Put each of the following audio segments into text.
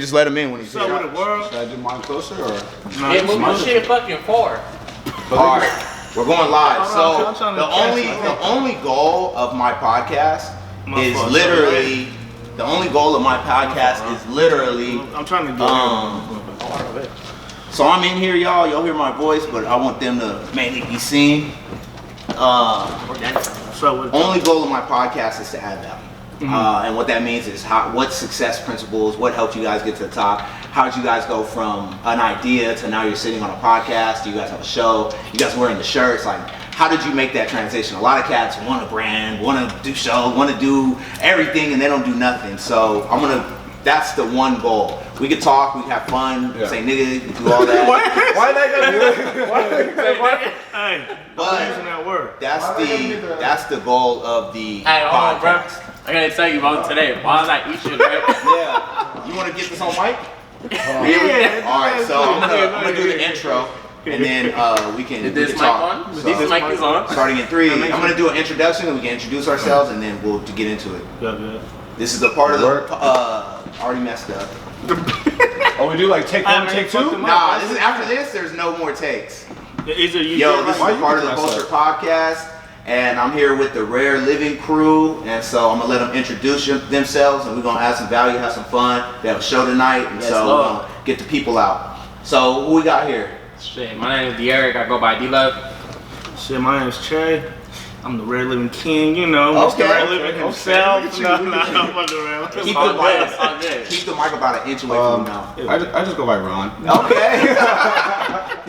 just let him in when he's What's here. up with the world? Should I do mine closer or? Yeah, move shit fucking far. Alright, we're going live. I'm So trying to the only goal of my podcast is literally the only goal of my podcast is literally I'm trying to get so I'm in here, y'all hear my voice, but I want them to mainly be seen. Only goal of my podcast is to add value. And what that means is what success principles, what helped you guys get to the top, how did you guys go from an idea to now you're sitting on a podcast, do you guys have a show, you guys wearing the shirts, like how did you make that transition? A lot of cats want a brand, want to do shows, want to do everything, and they don't do nothing. So that's the one goal. We could talk, we could have fun, say nigga, do all that. Why they gonna do it? Hey, but using that word. That's the goal of the Hey, hold on, bro. podcast. I gotta tell you about today. While I was like, eat shit, right? Yeah. You want to get this on mic? Yeah. All right, so I'm gonna do the intro, and then we can This mic talk. on? So, This mic is on. starting in 3, I'm gonna do an introduction, and we can introduce ourselves, and then we'll get into it. Yeah. This is the part of the already messed up. Oh, we do like take one, take two? Nah, this is after this. There's no more takes. Is it you? Yo, this is Why a you part of the picking us Culture Podcast, and I'm here with the Rare Living crew, and so I'm gonna let them introduce themselves, and we're gonna add some value, have some fun. They have a show tonight, and so we're gonna get the people out. So who we got here? Shit, my name is De'Eric. I go by D-Love. Shit, my name is Che. I'm the Rare Living King, you know. Okay. Mr. Rare Living himself. Look at you, No, look at I'm you. fucking around. Keep all the good, mic. it's all good. Keep the mic about an inch away from your mouth. I just go by Ron. Okay.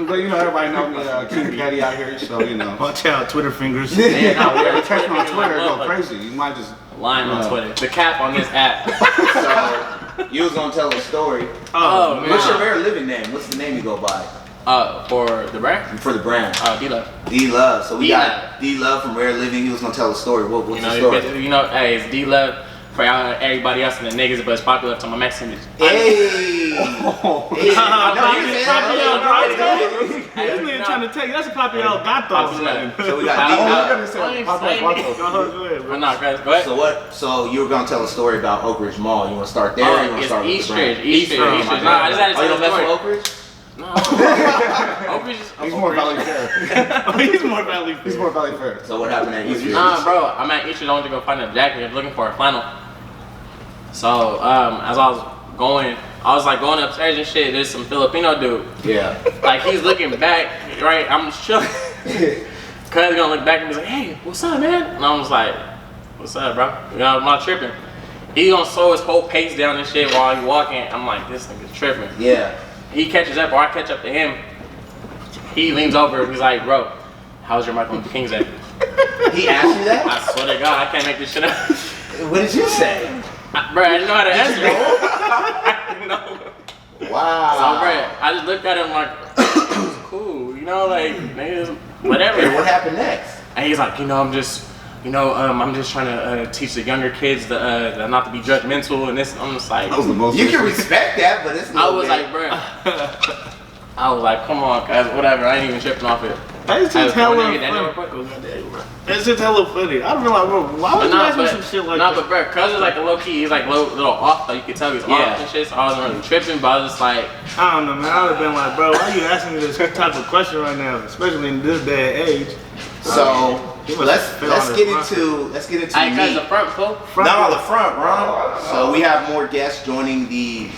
But you know, everybody know me, King Daddy out here, so you know. Watch out, Twitter fingers. Man, Oh, yeah, I'm you text me on Twitter, Look, go crazy. You might just. Lying on Twitter. The cap on this app. So you was gonna tell a story. Oh, man. What's your Rare Living name? What's the name you go by For the brand? for the brand? D-Love. D-Love. So we D-Love. got D-Love from Rare Living. He was gonna tell a story. What's You the know, story? hey, it's D-Love for everybody else in the niggas, but it's popular to my Mexicans. Hey! Hey. This nigga trying to tell you, that's a popular gato. So we got D-Love. Go ahead, bro. No, guys, go ahead. So you were gonna tell a story about Oak Ridge Mall. You wanna start there? Or you wanna It's start with the Eastridge. brand? Eastridge. Nah, I just had to Oh, you tell don't the mess with story. Oak Ridge? No. Oak Ridge is He's more Valley Fair. He's more Valley. He's more Valley Fair. So what happened at Eastridge? Nah, bro. I'm at Eastridge. I went to go find a jacket. I was looking for a flannel. So, as I was going, going upstairs and shit. There's some Filipino dude. Yeah. Like, he's looking back, right? I'm just chilling. Cuz gonna look back and be like, hey, what's up, man? And I was like, what's up, bro? You know, I'm not tripping. He gonna slow his whole pace down and shit while he walking. I'm like, this nigga's tripping. Yeah. He catches up, or I catch up to him. He leans over and he's like, bro, how's your Michael King's at? He asked you that? I swear to God, I can't make this shit up. What did you say? Bro, I didn't know how to answer it. I didn't know. Wow. So, bro, I just looked at him like, it's cool, you know, like, niggas, whatever. And what happened next? And he's like, I'm just trying to teach the younger kids to not to be judgmental and this. I'm just like, That was the most. You can respect that, but it's a I little was bit- like, bro, I was like, come on, guys, whatever. I ain't even tripping off it. It's just hella funny. It's just hella funny. I don't like, bro, why would you ask me some shit like that? but bro, cuz is like a low key, he's like little off though. You could tell he's off and shit. So I wasn't really tripping, but I was just like, I don't know, man. I would have been like, bro, why are you asking me this type of question right now, especially in this day and age? So let's get into I the got meat. the front fool. No, the front, Ron. So we have more guests joining the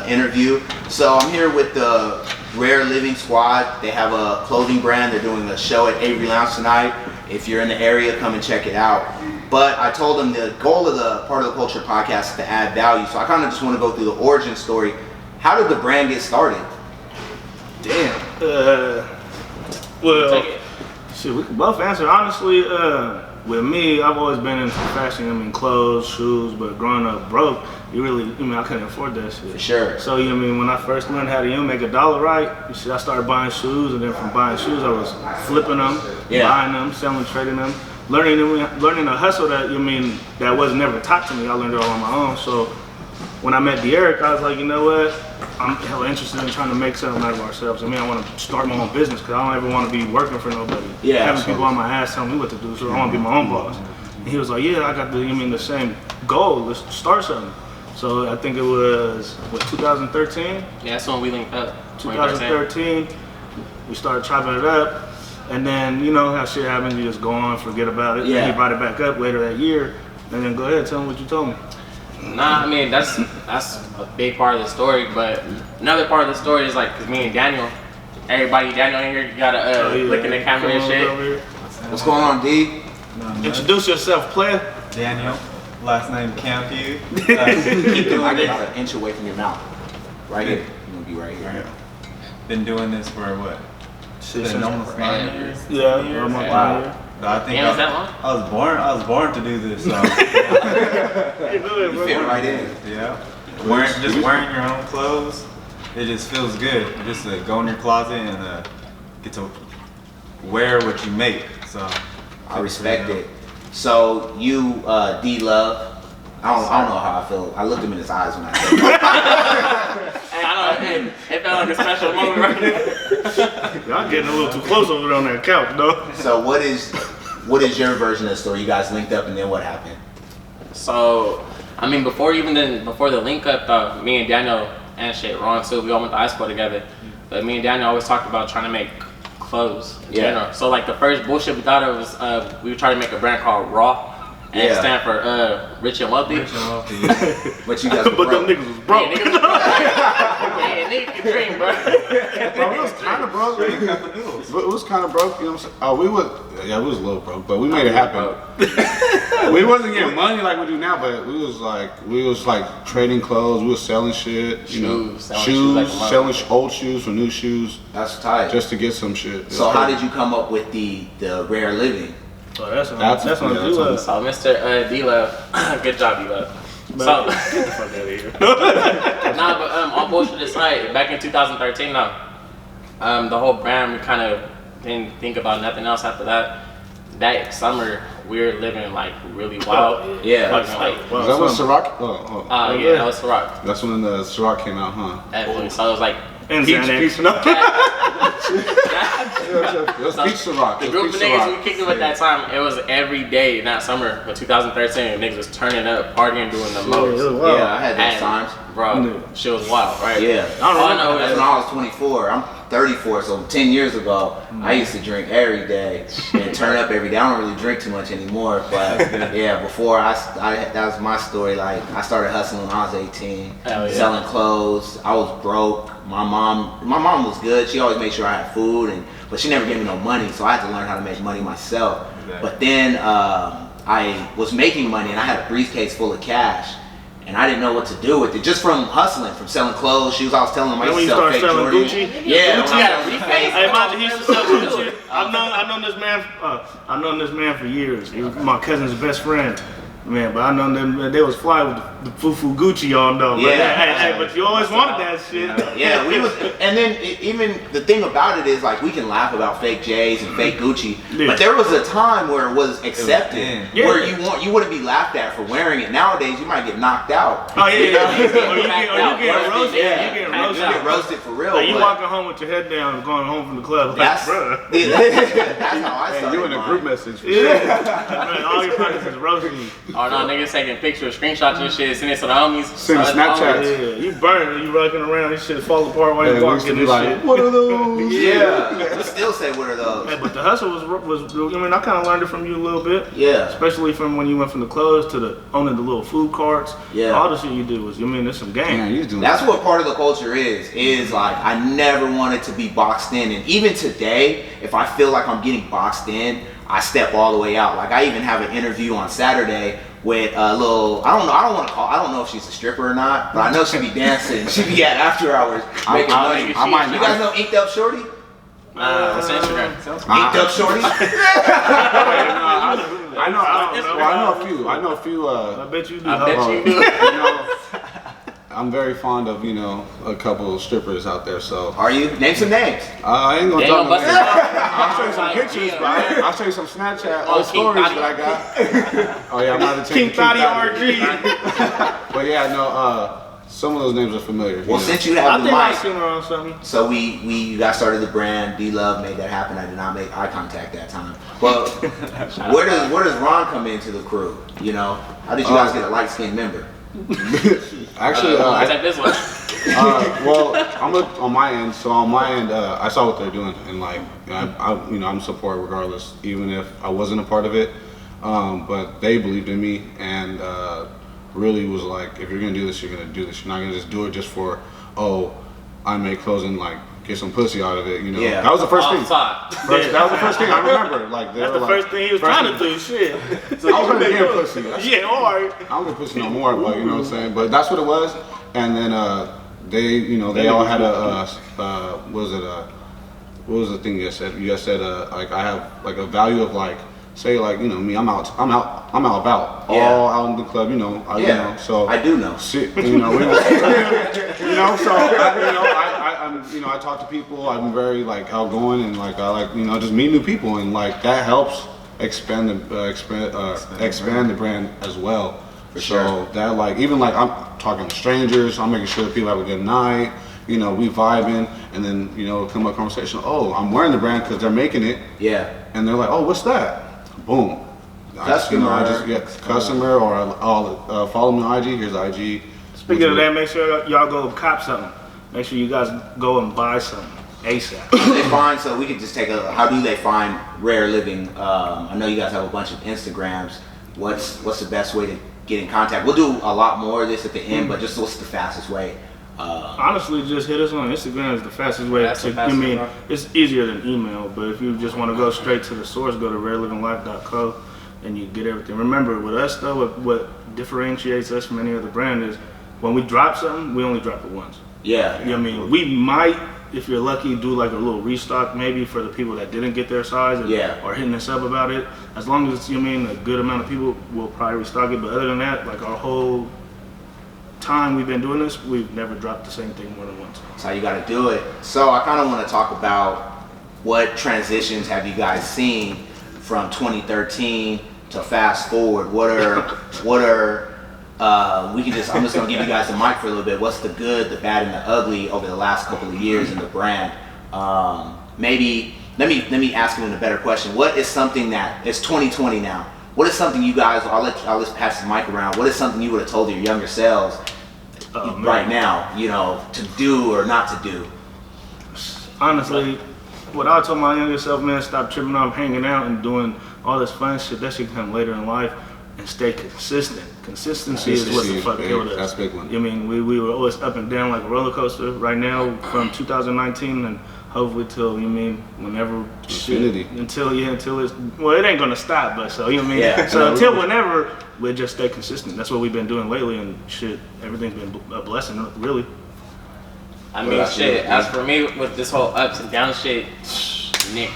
interview. So I'm here with the Rare Living Squad. They have a clothing brand. They're doing a show at Avery Lounge tonight. If you're in the area, come and check it out. But I told them the goal of the Part of the Culture podcast is to add value. So I kind of just want to go through the origin story. How did the brand get started? Damn. Well, shit, we can both answer. Honestly, with me, I've always been into fashion. I mean, clothes, shoes, but growing up broke, I couldn't afford that shit. For sure. So, when I first learned how to make a dollar right, I started buying shoes, and then from buying shoes, I was flipping them, buying them, selling, trading them, learning a hustle that was never taught to me. I learned it all on my own. So, when I met De'Eric, I was like, you know what? I'm hella interested in trying to make something out of ourselves. I want to start my own business because I don't ever want to be working for nobody. Having people on my ass telling me what to do, so I want to be my own boss. And he was like, yeah, I got the same goal. Let's start something. So I think it was, 2013? Yeah, that's when we linked up. 2013, we started chopping it up. And then, you know how shit happens, you just go on, forget about it. Yeah. And he brought it back up later that year. And then go ahead, tell him what you told me. Nah, I mean, that's a big part of the story. But another part of the story is like, cause me and Daniel, everybody, Daniel in here, you gotta look in the camera and shit. What's going on, D? Introduce yourself, player. Daniel, last name Campu. Keep it like about an inch away from your mouth. Right here. You're gonna be right here. Been doing this for what? Been almost 9 years. Yeah, Wow. I think Damn, is that long? I was born to do this. So You fit right in. yeah, wearing your own clothes, it just feels good. Just to go in your closet and get to wear what you make. So I respect it. So you, D Love. I don't know how I feel. I looked him in his eyes when I said that. Hey, I don't know. It felt like a special moment right there. Y'all getting a little too close over there on that couch, though. So what is your version of the story? You guys linked up and then what happened? So, I mean, before the link up, though, me and Daniel and shit, Ron too, we all went to high school together. But me and Daniel always talked about trying to make clothes in general. So like the first bullshit we thought of was we were trying to make a brand called Raw. And it stand for Rich and Wealthy. Rich and wealthy. Yeah. But you guys were But them broke. niggas was broke. Yeah, niggas was broke. Yeah, niggas can dream, bro. Bro, we was kind of broke. It was kind of broke. You know what I'm saying? Oh, we was a little broke, but we made it happen. We wasn't getting money like we do now, but we was like trading clothes. We was selling shit. You know, selling old shoes for new shoes, That's tight. just to get some shit. So how did you come up with the rare living? So that's what That's I'm what- doing. So Mr. D-Love, good job, D-Love. So, Get the fuck out of here. nah, but all bullshit aside, back in 2013, the whole brand, we kind of didn't think about nothing else after that. That summer, we were living like really wild. Yeah. Fucking, like, Is that when Ciroc? Oh, yeah, that was Ciroc. that's when the Ciroc came out, huh? Definitely. So it was like, And Peach, Xanax. no. yeah. It was peach Ciroc. The It was group of peach niggas Ciroc. we kicked it with that time, it was every day in that summer of 2013. Niggas was turning up, partying, doing the most. it was wild. Yeah, I had those And, times. bro, shit was wild, right? Yeah. I don't All I remember know That's is when I was 24. I'm 34, so 10 years ago, I used to drink every day and turn up every day. I don't really drink too much anymore, but yeah, before that was my story. Like I started hustling when I was 18, Hell yeah. selling clothes. I was broke. My mom was good. She always made sure I had food, but she never gave me no money, so I had to learn how to make money myself. Exactly. But then I was making money, and I had a briefcase full of cash. And I didn't know what to do with it, just from hustling, from selling clothes, shoes. I was telling them I Then used when to you sell start fake selling Jordans. Gucci? Yeah, Gucci got a briefcase. Hey, man, he used to sell Gucci. I've known this man. I've known this man for years. He was my cousin's best friend. Man, but I know them. They was fly with the Fufu Gucci on though. But Yeah. hey, but you always wanted that shit. Yeah, we was, and then even the thing about it is like we can laugh about fake J's and fake Gucci, Yeah. but there was a time where it was accepted, in. where you wouldn't be laughed at for wearing it. Nowadays, you might get knocked out. Oh yeah, You know? or you get roasted. Yeah. You get You roasted. get roasted for real. Like you but walking home with your head down, going home from the club. Like, That's bruh. that's how I Hey, started. you in a mine. group message. Yeah, man, all your friends is roasting you. Oh no, niggas taking pictures, screenshots and shit, sending it to the homies. Send So Snapchat. it's Yeah, you burning, you rocking around, this shit fall apart while Hey, you we used walking to this be like, shit. what are those? Yeah, we still say what are those? Hey, but the hustle was. I mean, I kind of learned it from you a little bit. Yeah. Especially from when you went from the clothes to the owning the little food carts. Yeah. All the shit you did was, I mean, there's some game. Man, you was doing That's what part of the culture is like I never wanted to be boxed in, and even today, if I feel like I'm getting boxed in, I step all the way out. Like I even have an interview on Saturday with a little, I don't know if she's a stripper or not, but I know she be dancing. She be at after hours making money. You guys know Inked Up Shorty? What's the Instagram? Inked Up Shorty? I know a few. I know a few. I bet you do. I bet you do. You know, I'm very fond of a couple of strippers out there. So Are you? Name some names. I ain't gonna They talk gonna bust it about out. I'll show you some Like, pictures, yeah, bro. man. I'll show you some Snapchat Oh, old King stories Thotty. that I got. Oh yeah, I'm not a King Thotty RG. But yeah, no. Some of those names are familiar. Well, you know. since you I have the think I mic, seen her on something. so you guys started the brand. D Love made that happen. I did not make eye contact that time. But where does Ron come into the crew? You know, how did you guys get a light skinned member? Actually, I take this one. well, on my end. So on my end, I saw what they're doing, and like, I'm support regardless, even if I wasn't a part of it. But they believed in me, and really was like, if you're gonna do this, you're gonna do this. You're not gonna just do it just for, I make clothes and like get some pussy out of it. Yeah. That was the first thing. Outside. That was the first thing I remember. Like, That's the first thing he was trying to do. Shit. I was gonna get pussy. Yeah, alright. I don't get pussy no more, but you know what I'm saying. But that's what it was. And then they all had what was the thing you guys said? You guys said like I have like a value of like, say like, me, I'm out about, all out in the club, so I do know. Shit, so I talk to people. I'm very like outgoing, and like I like just meet new people, and like that helps expand the brand as well. For so sure. that like even like I'm talking to strangers, I'm making sure people have a good night. We vibing, and then come up conversation. Oh, I'm wearing the brand because they're making it. Yeah. And they're like, oh, what's that? Boom. Customer. I just get customer, or I'll follow me on IG. Here's IG. Speaking of that, make sure y'all go cop something. Make sure you guys go and buy something ASAP. They find, so we could just take how do they find Rare Living? I know you guys have a bunch of Instagrams. What's the best way to get in contact? We'll do a lot more of this at the end, but just what's the fastest way? Honestly, just hit us on Instagram is the fastest way. It's easier than email, but if you just want to go straight to the source, go to rarelivinglife.co and you get everything. Remember, with us though, what differentiates us from any other brand is when we drop something, we only drop it once. Yeah. We might, if you're lucky, do like a little restock maybe for the people that didn't get their size or hitting us up about it. As long as it's, a good amount of people will probably restock it. But other than that, like our whole time we've been doing this, we've never dropped the same thing more than once. That's how you got to do it. So I kind of want to talk about what transitions have you guys seen from 2013 to fast forward. I'm just gonna give you guys the mic for a little bit. What's the good, the bad, and the ugly over the last couple of years in the brand? Maybe let me ask it in a better question. What is something that it's 2020 now? What is something you guys? I'll let pass the mic around. What is something you would have told your younger selves right now? To do or not to do. Honestly, what I told my younger self, man, stop tripping off hanging out and doing all this fun shit. That shit come later in life, and stay consistent. Consistency is what the fuck killed us. That's a big one. We were always up and down like a roller coaster. Right now, from 2019 and hopefully till whenever infinity. Until it's it ain't gonna stop. But so Yeah. So until whenever, we just stay consistent. That's what we've been doing lately, and shit, everything's been a blessing, really. I mean, shit. As for me, with this whole ups and downs shit, Nick.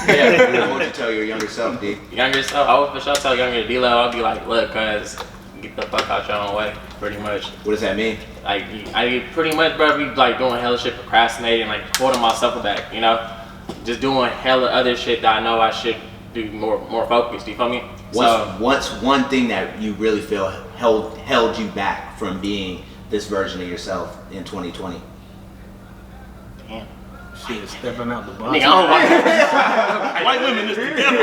Yeah. What would you tell your younger self, D? Younger self, I would for sure tell younger D-Lo, I'll be like, look, cuz, get the fuck out your own way, pretty much. What does that mean? Like, I pretty much, bro, be like doing hella shit, procrastinating, like holding myself back, just doing hella other shit that I know I should do more focused. You feel me? What's one thing that you really feel held you back from being this version of yourself in 2020? Damn. Shit, stepping out the box. Nigga, white women is together.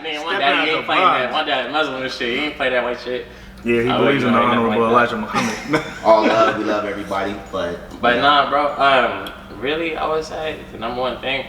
Nigga, my daddy ain't playing that. My dad Muslim and shit. He ain't play that white shit. Yeah, he believes in the honorable Elijah Muhammad. All love, we love everybody, but nah, bro. Really, I would say the number one thing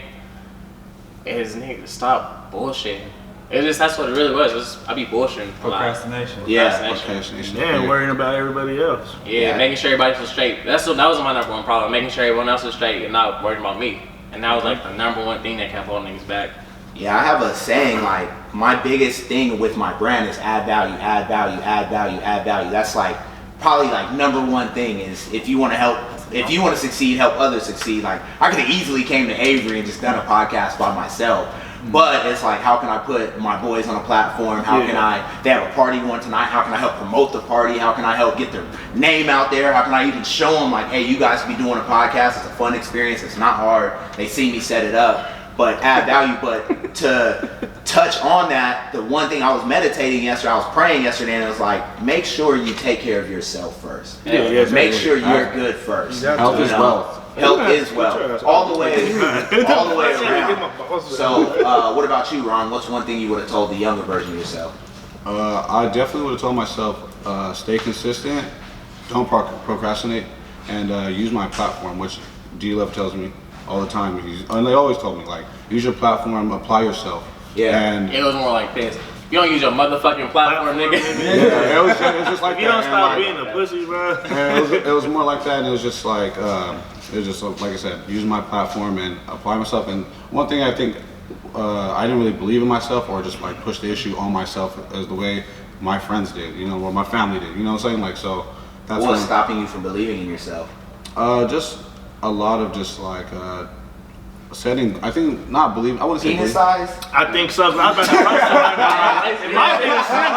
is nigga stop bullshitting. That's what it really was. I be bullshitting. Procrastination. Procrastination. Yeah, worrying about everybody else. Yeah, making sure everybody was straight. That was my number one problem. Making sure everyone else was straight and not worrying about me. And that was like the number one thing that kept holding niggas back. Yeah, I have a saying like my biggest thing with my brand is add value, add value, add value, add value. That's like probably like number one thing is if you want to succeed, help others succeed. Like I could have easily came to Avery and just done a podcast by myself. But it's like, how can I put my boys on a platform? How can they have a party going tonight? How can I help promote the party? How can I help get their name out there? How can I even show them like, hey, you guys can be doing a podcast. It's a fun experience. It's not hard. They see me set it up, but add value. But to touch on that, the one thing I was meditating yesterday, I was praying yesterday, and it was like, make sure you take care of yourself first. Make sure you're good first. Health is wealth. Health is wealth. All the way around. So, what about you, Ron? What's one thing you would have told the younger version of yourself? I definitely would have told myself, stay consistent don't procrastinate, and use my platform, which D-Love tells me all the time. And they always told me, like, use your platform, apply yourself. Yeah. And It was more like this. You don't use your motherfucking platform, nigga. yeah, it was just like If you that. don't stop And, being a pussy, bro. and it was more like that, and it was just like like I said, use my platform and apply myself. And one thing I think I didn't really believe in myself, or just like push the issue on myself as the way my friends did, you know, or my family did. You know what I'm saying? Like, so that's What's stopping you from believing in yourself? just a lot of just like setting. I think not believe. I wouldn't say Penis believe. size? I think so. I bet the first time, it might be a shrimp,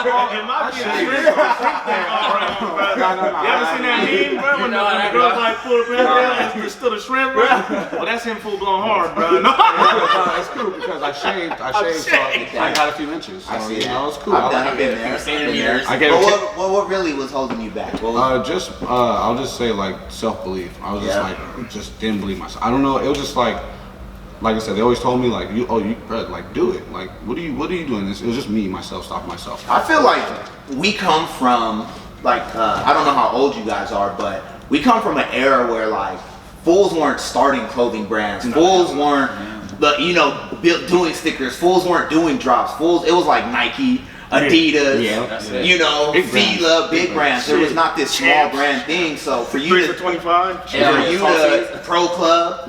bro. It might be a shrimp or something, bro. No. You ever seen that meme, bro? When the girls like pull the pants down and it's still a shrimp, bro? Well, that's him full blown hard, bro. No. It's cool because I shaved, so I got a few inches. So, I see you that. know, it's cool. I've been there. Senior years. I gave But what really was holding you back? What was, I'll just say like self-belief. I was just didn't believe myself. I don't know. It was just like I said, they always told me like you like do it. Like what are you doing this? It was just me, myself, stopping myself. I feel like we come from like I don't know how old you guys are, but we come from an era where like fools weren't starting clothing brands. Fools weren't doing stickers. Fools weren't doing drops. Fools, it was like Nike, Adidas, you know, Big brands. Fila, big brands. There was not this small brand thing. So for you 3 to for 25. for you to Pro Club,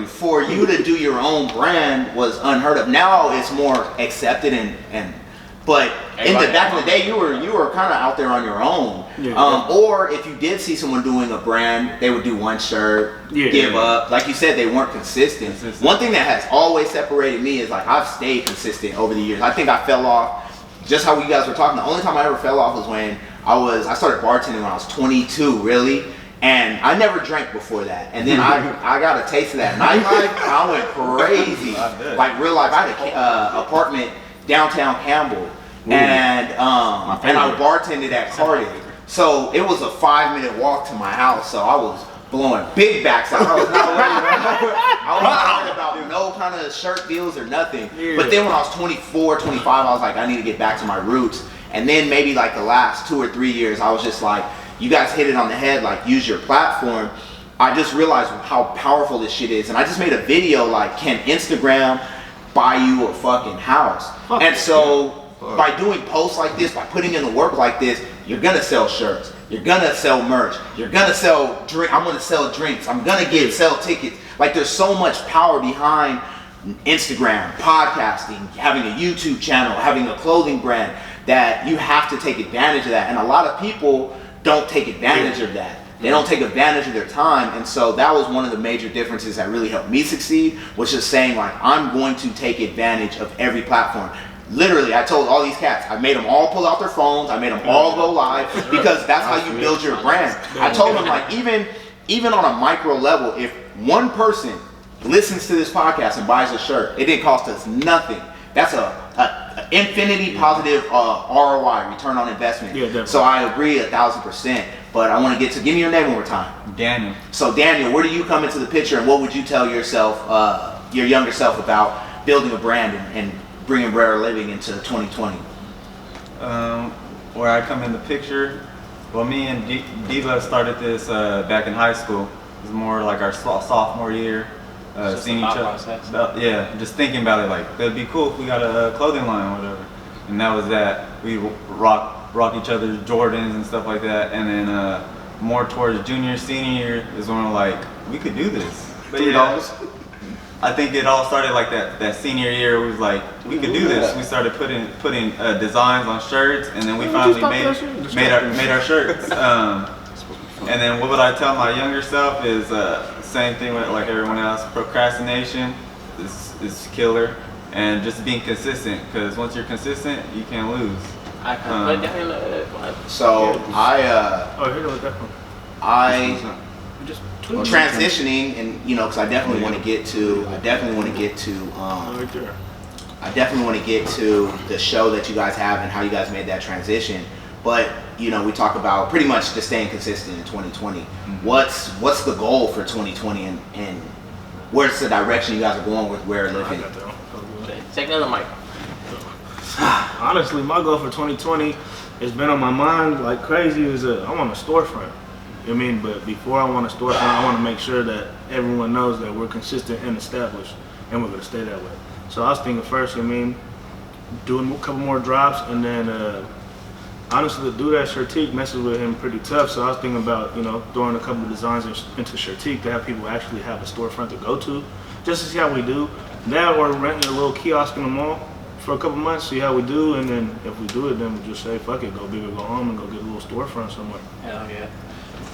for you to do your own brand was unheard of. Now it's more accepted but back in the day you were kind of out there on your own. Or if you did see someone doing a brand, they would do one shirt, give up. Like you said, they weren't consistent. One thing that has always separated me is like I've stayed consistent over the years. I think I fell off just how you guys were talking. The only time I ever fell off was when I started bartending when I was 22, really. And I never drank before that. And then I got a taste of that nightlife. I went crazy. Like real life. I had an apartment downtown Campbell. And I bartended at Cardiff. So it was a 5-minute walk to my house. So I was blowing big backs out. I was not worried about no kind of shirt deals or nothing. But then when I was 24, 25, I was like, I need to get back to my roots. And then maybe like the last 2 or 3 years, I was just like, you guys hit it on the head, like use your platform. I just realized how powerful this shit is. And I just made a video like, can Instagram buy you a fucking house? And so by doing posts like this, by putting in the work like this, you're gonna sell shirts, you're gonna sell merch, you're gonna sell I'm gonna sell drinks, I'm gonna sell tickets. Like there's so much power behind Instagram, podcasting, having a YouTube channel, having a clothing brand, that you have to take advantage of that. And a lot of people don't take advantage of that. They don't take advantage of their time. And so that was one of the major differences that really helped me succeed, was just saying like, I'm going to take advantage of every platform. Literally, I told all these cats, I made them all pull out their phones, I made them all go live, because that's how you build your brand. I told them like, even on a micro level, if one person listens to this podcast and buys a shirt, it didn't cost us nothing. That's a infinity positive ROI, return on investment. So I agree 1,000%. But I want to give me your name one more time. Daniel. So Daniel, where do you come into the picture, and what would you tell yourself, your younger self, about building a brand and bringing Rare Living into 2020? Where I come in the picture, well, me and Diva started this back in high school. It was more like our sophomore year. Seeing each other, just thinking about it, like it'd be cool if we got a clothing line or whatever. And that was that. We rock each other's Jordans and stuff like that. And then more towards junior, senior year is when we're like, we could do this. But I think it all started like that senior year. We was like, we could do this. We started putting designs on shirts, and then we finally made our shirts. And then what would I tell my younger self is same thing with like everyone else. Procrastination is killer, and just being consistent. Because once you're consistent, you can't lose. Transitioning, and because I definitely want to get to the show that you guys have and how you guys made that transition. But we talk about pretty much just staying consistent in 2020. What's the goal for 2020, and where's the direction you guys are going with Rare Living? Take another mic. Honestly, my goal for 2020 it's been on my mind like crazy is I want a storefront. You know what I mean? But before I want a storefront, I want to make sure that everyone knows that we're consistent and established, and we're going to stay that way. So I was thinking first, you know what I mean, doing a couple more drops, and then honestly, to do that, Shertique messes with him pretty tough. So I was thinking about, you know, throwing a couple of designs into Shertique to have people actually have a storefront to go to, just to see how we do. That or renting a little kiosk in the mall for a couple months, see how we do, and then if we do it, then we just say, fuck it, go big or go home and go get a little storefront somewhere. Hell yeah.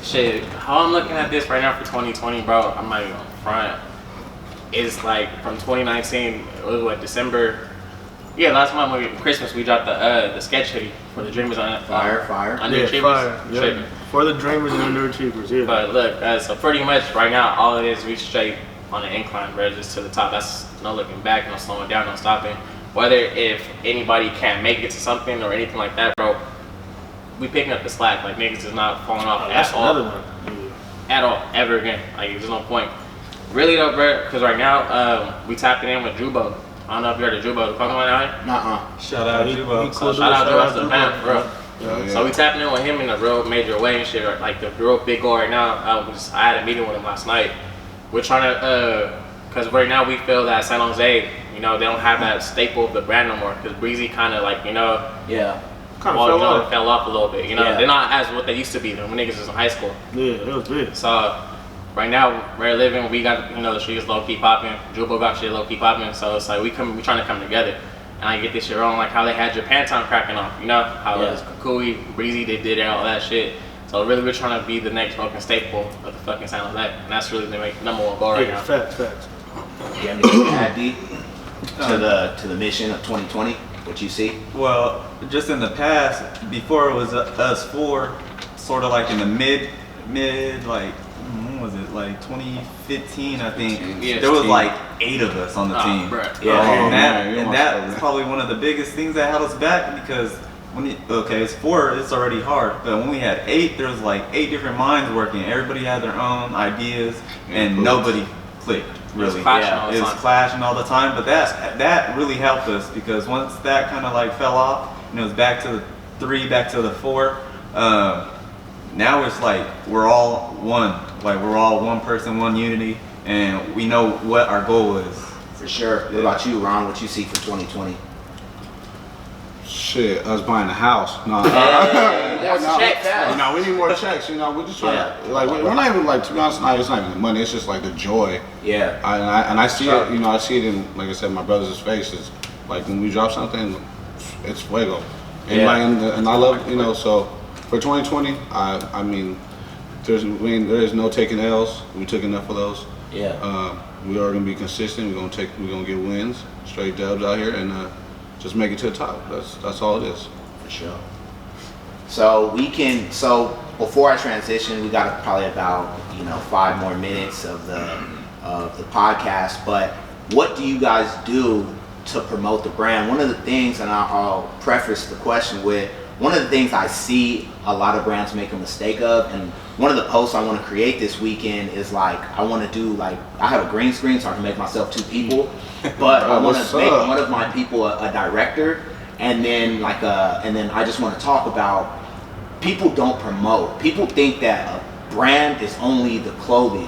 Shit, how I'm looking at this right now for 2020, bro, I'm not even front. It's like from 2019, it was what, December? Yeah, last month, Christmas, we dropped the sketch hoodie for the Dreamers on Fire. Underachievers. Fire. Yeah. For the Dreamers and Underachievers, yeah. But look, so pretty much right now, all it is, we straight on the incline, bro, just to the top. That's no looking back, no slowing down, no stopping. Whether if anybody can't make it to something or anything like that, bro, we picking up the slack. Like, niggas is not falling off That's at all. another one. At all, ever again. Like, there's no point. Really though, bro, because right now, we tapping in with Jubo. I don't know if you heard of Jubo, the fucking one out here. Nuh-uh. Shout out Jubo. So shout out to us, the man, bro. Yeah. So we tapping in with him in a real major way and shit. Like the real big goal right now. I had a meeting with him last night. We're trying to, because right now we feel that San Jose, you know, they don't have that staple of the brand no more. Because Breezy kind of like, you know, Yeah. Kind of fell off a little bit. You know, Yeah. they're not as what they used to be when niggas was in high school. Yeah, it was big. So right now we're living. We got, you know, the streets low key popping. Jubo got shit low key popping. So it's like we trying to come together. And I get this shit wrong, like how they had Japantown cracking off. You know how it was Kukui, Breezy, they did all that shit. So really, we're trying to be the next fucking staple of the fucking San Jose, and that's really the number one goal right now. Facts. You have anything to add, D, to the mission of 2020? What you see? Well, just in the past, before it was us four, sort of like in the mid, like, when was it? Like 2015, I think. Yeah, there was like 8 of us on the team. Bruh. Yeah. And that was probably one of the biggest things that held us back because it's 4, it's already hard. But when we had 8, there was like 8 different minds working. Everybody had their own ideas, and nobody clicked. Really, clashing it was clashing all the time. But that really helped us because once that kind of like fell off, and it was back to the 3, back to the 4. Now it's like we're all one. Like we're all one person, one unity, and we know what our goal is. For sure. What about you, Ron? What you see for 2020? Shit, us buying a house. No, Checks. you know, we need more checks. You know, we're just trying to like we're not even like, to be honest, it's not even the money. It's just like the joy. Yeah. And I see it. You know, I see it in, like I said, my brother's faces. Like when we drop something, it's fuego. And Yeah. and I love, you know. So for 2020, I mean, there is no taking L's. We took enough of those. Yeah. We are gonna be consistent. We're gonna get wins, straight dubs out here, and just make it to the top. That's all it is. For sure. So before I transition, we got probably about 5 more minutes of the podcast. But what do you guys do to promote the brand? One of the things, and I'll preface the question with, one of the things I see a lot of brands make a mistake of, and one of the posts I want to create this weekend is like, I want to do like, I have a green screen so I can make myself 2 people, but I want to make one of my people a director, and then I just want to talk about, people don't promote. People think that a brand is only the clothing.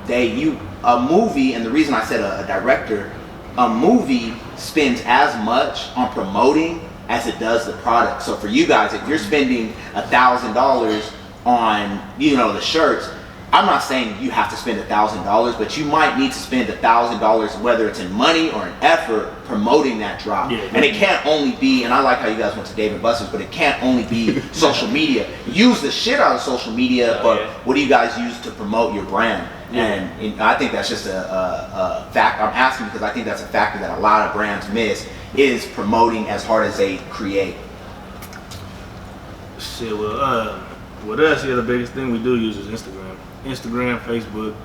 A movie, and the reason I said a director, a movie spends as much on promoting as it does the product. So for you guys, if you're spending $1,000 on the shirts, I'm not saying you have to spend $1,000, but you might need to spend $1,000, whether it's in money or in effort, promoting that drop. Yeah. And it can't only be, and I like how you guys went to Dave & Buster's, but it can't only be social media. Use the shit out of social media, but what do you guys use to promote your brand? And I think that's just a fact. I'm asking because I think that's a factor that a lot of brands miss, is promoting as hard as they create. Shit, well, with us, the biggest thing we do use is Instagram, Facebook.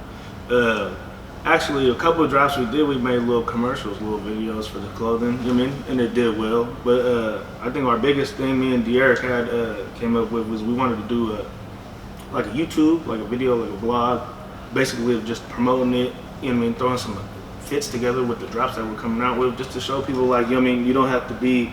Actually, a couple of drops we did, we made little commercials, little videos for the clothing, and it did well. But I think our biggest thing me and Derek came up with was we wanted to do like a YouTube, like a video, like a blog, basically of just promoting it, throwing some fits together with the drops that we're coming out with, just to show people like, you don't have to be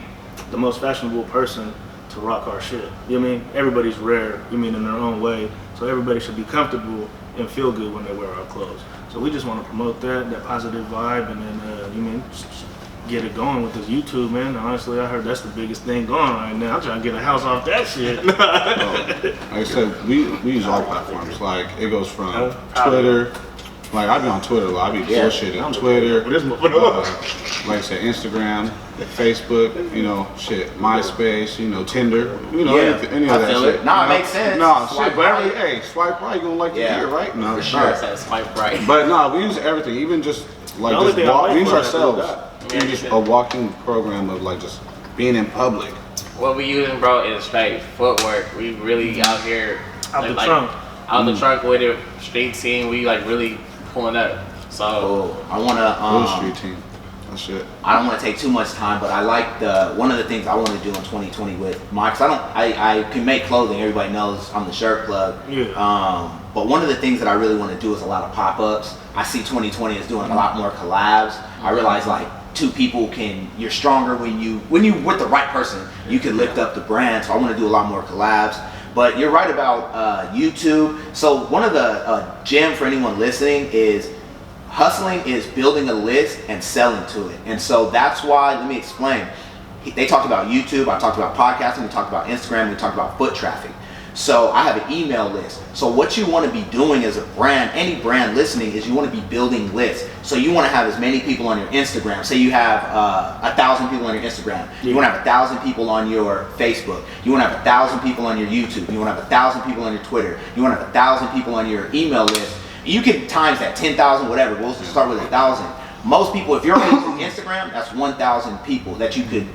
the most fashionable person to to rock our shit. You know what I mean? Everybody's rare, you mean, in their own way. So everybody should be comfortable and feel good when they wear our clothes. So we just want to promote that positive vibe, and then, you mean, just get it going with this YouTube, man. Honestly, I heard that's the biggest thing going right now. I'm trying to get a house off that shit. Like I said, we use all platforms. Like, it goes from Twitter. Like, I be on Twitter a lot. I be bullshitting on Twitter. Like I said, Instagram, Facebook, you know, shit, MySpace, you know, Tinder, you know, any of that shit. No, it makes sense. No, shit, but hey, swipe right, you gonna like to hear, right? No, for sure. Swipe right. But no, we use everything, even just like just walk, we use ourselves. We use a walking program of like just being in public. What we using, bro, is straight footwork. We really out here Out the trunk. Out the trunk with it, street team. We like really pulling up. So I wanna Street team. That shit. I don't want to take too much time, but I like one of the things I want to do in 2020 with my, cause I can make clothing. Everybody knows I'm the shirt plug. Yeah. But one of the things that I really want to do is a lot of pop-ups. I see 2020 as doing a lot more collabs. I realize like two people you're stronger when you with the right person, you can lift up the brand. So I want to do a lot more collabs. But you're right about YouTube. So one of the gem for anyone listening is hustling is building a list and selling to it. And so that's why, let me explain. They talked about YouTube, I talked about podcasting, we talked about Instagram, we talked about foot traffic. So I have an email list. So what you want to be doing as a brand, any brand listening, is you want to be building lists. So you want to have as many people on your Instagram. Say you have 1,000 people on your Instagram. You want to have 1,000 people on your Facebook. You want to have 1,000 people on your YouTube. You want to have 1,000 people on your Twitter. You want to have 1,000 people on your email list. You can times that 10,000, whatever. We'll just start with 1,000. Most people, if you're on Instagram, that's 1,000 people that you could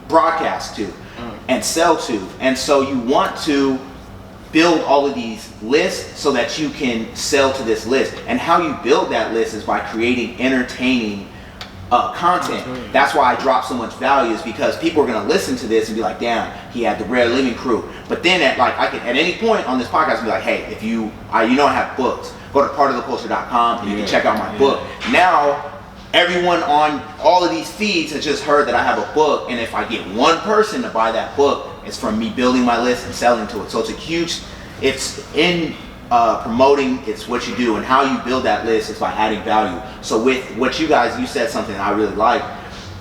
broadcast to and sell to. And so you want to build all of these lists so that you can sell to this list. And how you build that list is by creating entertaining content. That's why I drop so much value, is because people are going to listen to this and be like, damn, he had the Rare Living Crew. But then I can at any point on this podcast be like, hey, if you I have books, go to partoftheculture.com and you can check out my book. Now everyone on all of these feeds has just heard that I have a book, and if I get one person to buy that book, it's from me building my list and selling to it. So it's in promoting, it's what you do, and how you build that list is by adding value. So with what you said something I really like.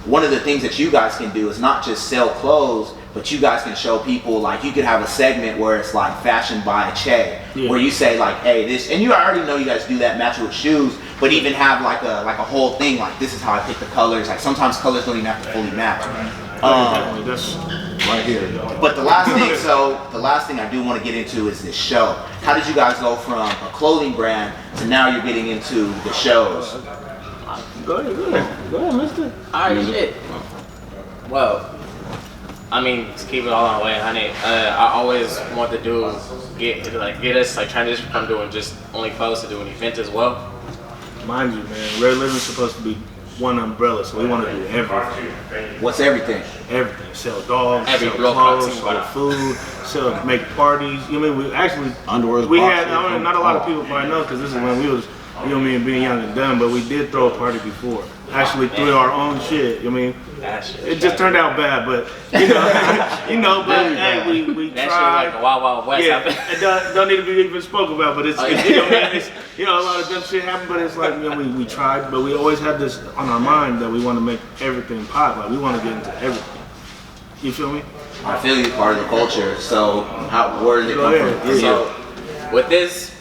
One of the things that you guys can do is not just sell clothes, but you guys can show people, like you could have a segment where it's like fashion by Che, where you say like, hey, this, and you already know you guys do that, match with shoes, but even have like a whole thing, like this is how I pick the colors. Like sometimes colors don't even have to fully match. That's Right here. But the last thing I do want to get into is this show. How did you guys go from a clothing brand to now you're getting into the shows? Go ahead, mister. Alright, shit. Well, I mean, to keep it all on the way, honey, I always want to do get us like transition from doing just only clothes to doing events as well. Mind you, man, Rare Living's supposed to be one umbrella, so we want to do everything. What's everything? Everything. Sell dogs, Every sell real clothes, cartoon sell food, sell make parties. You know what I mean? We actually Underwear. we had not a lot of people probably know, because this is when we was, you know what I mean, being young and dumb, but we did throw a party before. Actually threw our own shit. You know what I mean? It just turned out bad, but but hey, we that tried. shit was like a Wild Wild West. Yeah, it don't need to be even spoken about, but it's, a lot of dumb shit happened, but it's like, we tried, but we always had this on our mind that we want to make everything pop. Like we want to get into everything. You feel me? I feel you, part of the culture. So where did it come from? So with this,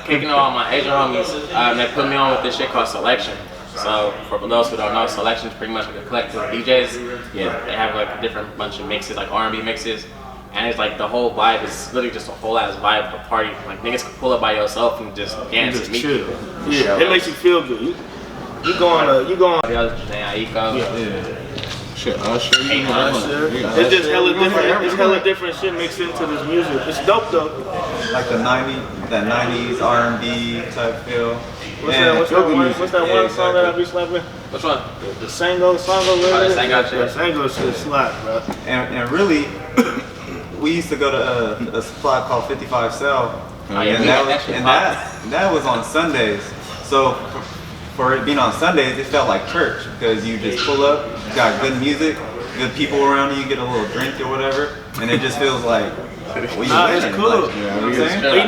kicking all my Asian homies, they put me on with this shit called Selection. So for those who don't know, Selection is pretty much like a collective of DJs. Yeah, they have like a different bunch of mixes, like R&B mixes, and it's like the whole vibe is literally just a whole ass vibe of a party. Like niggas can pull up by yourself and just dance and meet chill. people. Yeah, it makes you feel good. You go on. Shit, Usher. It's just hella different. It's hella different shit mixed into this music. It's dope though. Like the 90s R&B type feel. What's that one song that I be slapping? Which one? The Sango the Sango shit. The Sango shit slap, bro. And really, we used to go to a spot called 55 Cell, and that was on Sundays. So for it being on Sundays, it felt like church, because you just pull up, you got good music, good people around you, you get a little drink or whatever, and it just feels like, well, you Nah, it's winning. cool. Like, you know what I'm saying? Eating